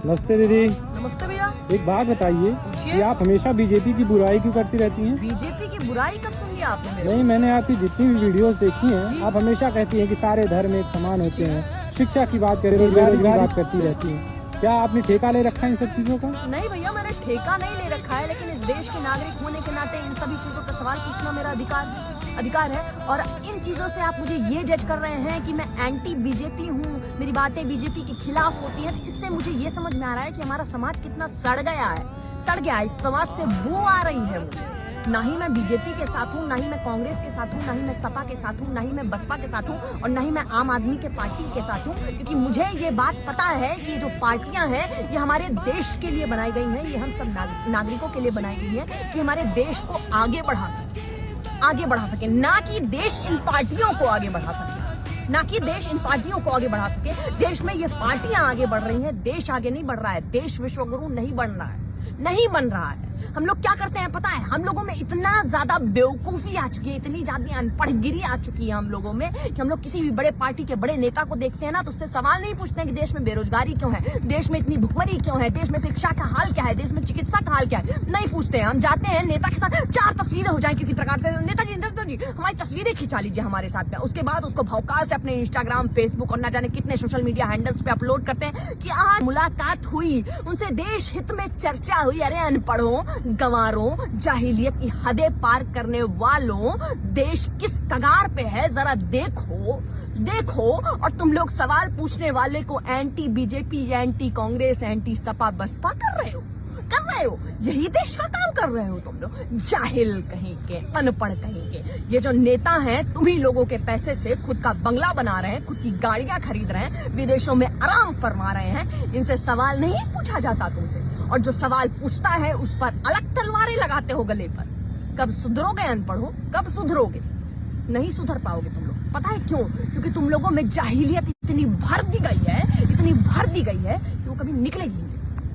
नमस्ते दीदी। नमस्ते भैया। एक बात बताइए कि आप हमेशा बीजेपी की बुराई क्यों करती रहती हैं? बीजेपी की बुराई कब सुनी आपने मेरे? नहीं, मैंने आपकी जितनी भी वीडियोस देखी हैं, आप हमेशा कहती हैं कि सारे धर्म एक समान होते हैं। शिक्षा की बात करें, रोजगार की बात करती रहती हैं। क्या आपने ठेका ले रखा है इन सब चीजों का? नहीं भैया, मैंने ठेका नहीं ले रखा है, लेकिन इस देश के नागरिक होने के नाते इन सभी चीजों का सवाल पूछना मेरा अधिकार है। और इन चीजों से आप मुझे ये जज कर रहे हैं कि मैं एंटी बीजेपी हूँ, मेरी बातें बीजेपी के खिलाफ होती हैं, तो इससे मुझे ये समझ में आ रहा है कि हमारा समाज कितना सड़ गया है। इस समाज से बू आ रही है मुझे। ना ही मैं बीजेपी के साथ हूँ, ना ही मैं कांग्रेस के साथ हूँ, ना ही मैं सपा के साथ हूँ, ना ही मैं बसपा के साथ हूँ, और ना ही मैं आम आदमी के पार्टी के साथ हूँ, क्योंकि मुझे ये बात पता है कि जो पार्टियां हैं ये हमारे देश के लिए बनाई गई हैं, ये हम सब नागरिकों के लिए बनाई गई है कि हमारे देश को आगे बढ़ा सके, ना कि देश इन पार्टियों को आगे बढ़ा सके, देश में ये पार्टियां आगे बढ़ रही हैं, देश आगे नहीं बढ़ रहा है, देश विश्वगुरु नहीं बन रहा है। हम लोग क्या करते हैं पता है? हम लोगों में इतना ज्यादा बेवकूफी आ चुकी है, इतनी ज्यादा अनपढ़गिरी आ चुकी है हम लोगों में, कि हम लोग किसी भी बड़े पार्टी के बड़े नेता को देखते हैं ना, तो उससे सवाल नहीं पूछते हैं कि देश में बेरोजगारी क्यों है, देश में इतनी भुखमरी क्यों है, देश में शिक्षा का हाल क्या है, देश में चिकित्सा का हाल क्या है, नहीं पूछते हैं। हम जाते हैं नेता के साथ, 4 तस्वीरें हो जाए किसी प्रकार से, नेताजी हमारी तस्वीरें खिंचा लीजिए हमारे साथ में, उसके बाद उसको भौकाल से अपने इंस्टाग्राम, फेसबुक और न जाने कितने सोशल मीडिया हैंडल्स पे अपलोड करते हैं कि आज मुलाकात हुई, उनसे देश हित में चर्चा हुई। अरे अनपढ़ों, गंवारों, जाहिलियत की हदें पार करने वालों, देश किस कगार पे है जरा देखो। और तुम लोग सवाल पूछने वाले को anti BJP, anti Congress, anti Sapa Baspa कर रहे हो। यही देश का काम कर रहे हो तुम लोग, जाहिल कहीं के, अनपढ़ कहीं के। ये जो नेता हैं, तुम्ही लोगों के पैसे से खुद का बंगला बना रहे हैं, खुद की गाड़ियां खरीद रहे हैं, विदेशों में आराम फरमा रहे हैं, इनसे सवाल नहीं पूछा जाता तुमसे। और जो सवाल पूछता है उस पर अलग तलवारें लगाते हो गले पर। कब सुधरोगे अनपढ़ो, कब सुधरोगे? नहीं सुधर पाओगे तुम लोग। पता है क्यों? क्योंकि तुम लोगों में जाहिलियत इतनी भर दी गई है कि वो कभी निकलेगी।